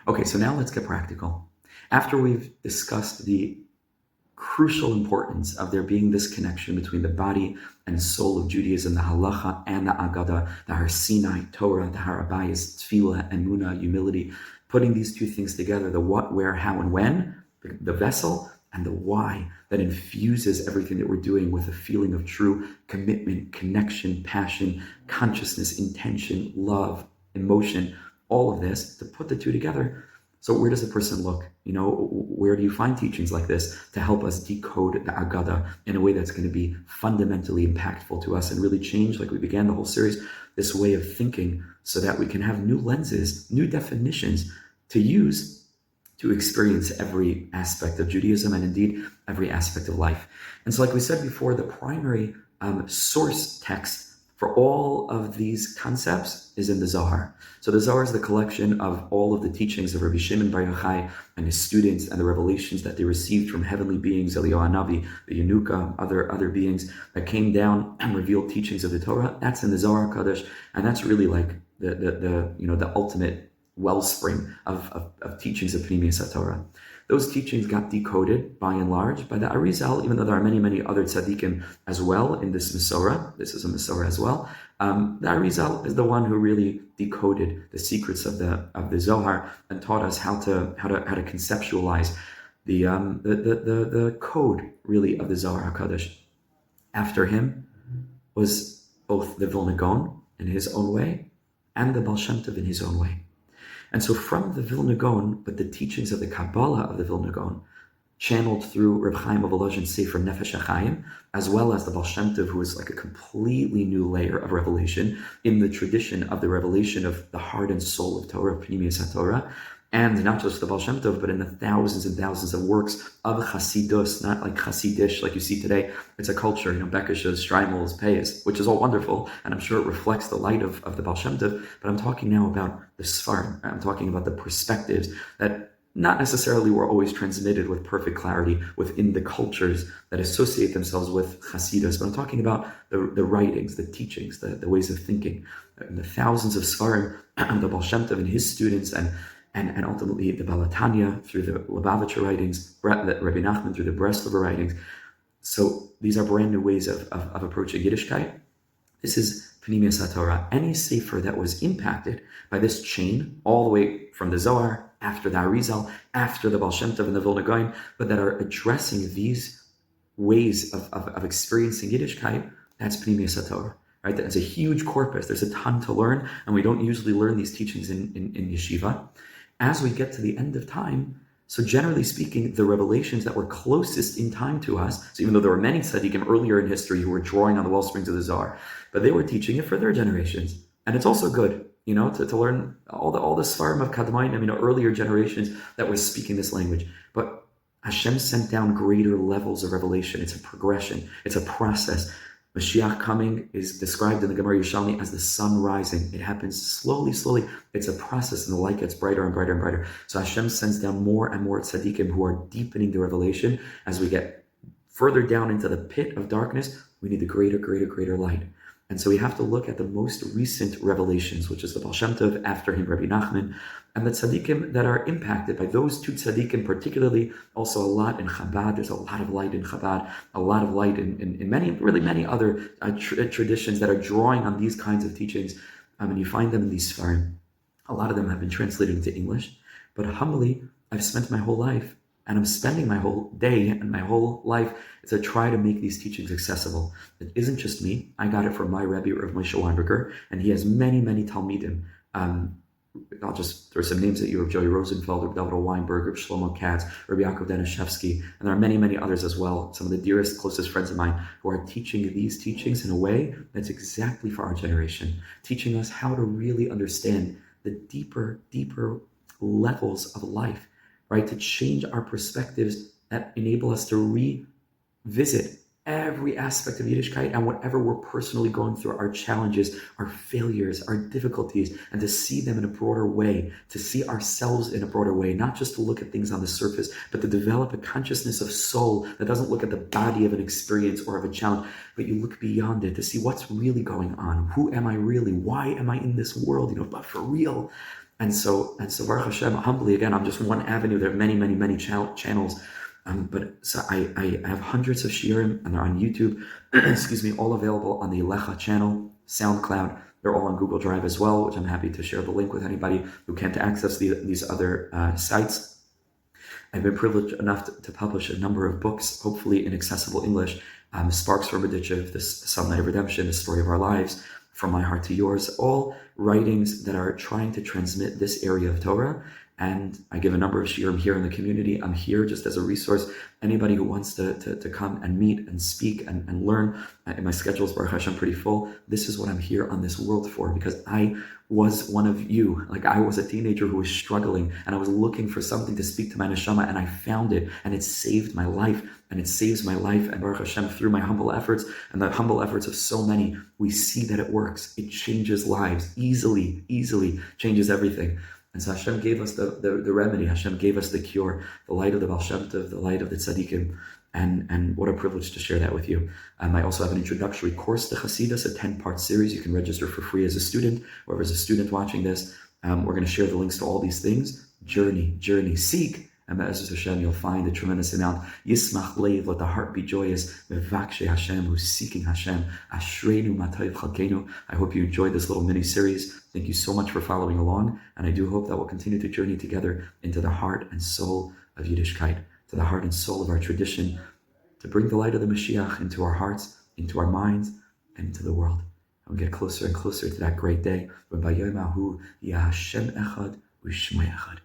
Okay, so now let's get practical. After we've discussed the crucial importance of there being this connection between the body and soul of Judaism, the halacha and the agada, the Har Sinai, Torah, the Har Abayis, tefillah, and munah, humility, putting these two things together, the what, where, how, and when, the vessel, and the why that infuses everything that we're doing with a feeling of true commitment, connection, passion, consciousness, intention, love, emotion, all of this, to put the two together. So where does a person look? Where do you find teachings like this to help us decode the Agada in a way that's going to be fundamentally impactful to us and really change, like we began the whole series, this way of thinking so that we can have new lenses, new definitions to use to experience every aspect of Judaism and indeed every aspect of life. And so like we said before, the primary source text for all of these concepts is in the Zohar. So the Zohar is the collection of all of the teachings of Rabbi Shimon Bar Yochai and his students and the revelations that they received from heavenly beings, Eliyahu Hanavi, the Yanuka, other beings that came down and revealed teachings of the Torah. That's in the Zohar Kadosh, and that's really like the ultimate wellspring of teachings of Pnimius Torah. Those teachings got decoded, by and large, by the Arizal, even though there are many, many other tzaddikim as well in this Masorah. This is a Masorah as well. The Arizal is the one who really decoded the secrets of the Zohar and taught us how to conceptualize the code, really, of the Zohar HaKadosh. After him was both the Vilna Gaon in his own way and the Baal Shem Tov in his own way. And so from the Vilna Gaon, but the teachings of the Kabbalah of the Vilna Gaon, channeled through Reb Chaim of Volozhin's Sefer Nefesh HaChaim, as well as the Baal Shem Tov, who is like a completely new layer of revelation in the tradition of the revelation of the heart and soul of Torah, Pnimius HaTorah, and not just the Baal Shem Tov, but in the thousands and thousands of works of Chasidus, not like Chasidish like you see today. It's a culture, Bekishas, Streimels, Payas, which is all wonderful, and I'm sure it reflects the light of the Baal Shem Tov, but I'm talking now about the Sfarim. I'm talking about the perspectives that not necessarily were always transmitted with perfect clarity within the cultures that associate themselves with Chasidus, but I'm talking about the writings, the teachings, the ways of thinking, the thousands of Sfarim, the Baal Shem Tov and his students, and ultimately the Balatanya through the Lubavitcher writings, Rabbi Nachman through the Breslover writings. So these are brand new ways of approaching Yiddishkeit. This is Pnimius HaTorah. Any sefer that was impacted by this chain, all the way from the Zohar, after the Arizal, after the Baal Shem Tov and the Vilna Gaon, but that are addressing these ways of experiencing Yiddishkeit, that's Pnimius HaTorah. Right? That's a huge corpus. There's a ton to learn, and we don't usually learn these teachings in yeshiva. As we get to the end of time, so generally speaking, the revelations that were closest in time to us, so even though there were many tzaddikim earlier in history who were drawing on the well springs of the Zohar, but they were teaching it for their generations. And it's also good, to learn all the Sfarim of Kadmaim, earlier generations that were speaking this language. But Hashem sent down greater levels of revelation. It's a progression. It's a process. Mashiach coming is described in the Gemara Yerushalmi as the sun rising. It happens slowly, slowly. It's a process, and the light gets brighter and brighter and brighter. So Hashem sends down more and more tzaddikim who are deepening the revelation. As we get further down into the pit of darkness, we need the greater light. And so we have to look at the most recent revelations, which is the Baal Shem Tov, after him Rabbi Nachman, and the tzaddikim that are impacted by those two tzaddikim, particularly, also a lot in Chabad. There's a lot of light in Chabad, a lot of light in many other traditions that are drawing on these kinds of teachings. And you find them in these Sfarim. A lot of them have been translated into English, but humbly, I've spent my whole life, and I'm spending my whole day and my whole life to try to make these teachings accessible. It isn't just me. I got it from my Rebbe, Rav Moshe Weinberger, and he has many, many Talmidim. I'll just throw some names at you, of Joey Rosenfeld, Rabbi David Weinberg, Rabbi Shlomo Katz, Rabbi Yaakov Danishevsky, and there are many, many others as well, some of the dearest, closest friends of mine who are teaching these teachings in a way that's exactly for our generation, teaching us how to really understand the deeper levels of life, right? To change our perspectives that enable us to revisit every aspect of Yiddishkeit and whatever we're personally going through, our challenges, our failures, our difficulties, and to see them in a broader way, to see ourselves in a broader way, not just to look at things on the surface, but to develop a consciousness of soul that doesn't look at the body of an experience or of a challenge, but you look beyond it to see what's really going on. Who am I really? Why am I in this world? But for real. Baruch Hashem, humbly, again, I'm just one avenue. There are many, many, many channels. But so I have hundreds of shiurim, and they're on YouTube, excuse me, all available on the Alecha channel, SoundCloud. They're all on Google Drive as well, which I'm happy to share the link with anybody who can't access these other sites. I've been privileged enough to publish a number of books, hopefully in accessible English. Sparks from Berditchev, This Sunlight of Redemption, The Story of Our Lives, From My Heart to Yours, all writings that are trying to transmit this area of Torah. And I give a number of shiurim here in the community. I'm here just as a resource. Anybody who wants to come and meet and speak and learn, and my schedule is, Baruch Hashem, pretty full. This is what I'm here on this world for, because I was one of you. Like, I was a teenager who was struggling, and I was looking for something to speak to my neshama, and I found it, and it saved my life, and it saves my life. And Baruch Hashem, through my humble efforts and the humble efforts of so many, we see that it works. It changes lives, easily changes everything. And so Hashem gave us the remedy. Hashem gave us the cure, the light of the Baal Shem Tov, the light of the Tzaddikim. And what a privilege to share that with you. I also have an introductory course to Hasidus, a 10-part series. You can register for free as a student. Whoever's a student watching this, we're going to share the links to all these things. Journey, seek. And Be'ezus Hashem, you'll find a tremendous amount. Yismach leiv, let the heart be joyous. Mevakshe Hashem, who's seeking Hashem. Ashreinu matayv chalkeinu. I hope you enjoyed this little mini-series. Thank you so much for following along. And I do hope that we'll continue to journey together into the heart and soul of Yiddishkeit, to the heart and soul of our tradition, to bring the light of the Mashiach into our hearts, into our minds, and into the world. And we get closer and closer to that great day when B'yom Hahu Yah Hashem Echad U'Shmo Echad.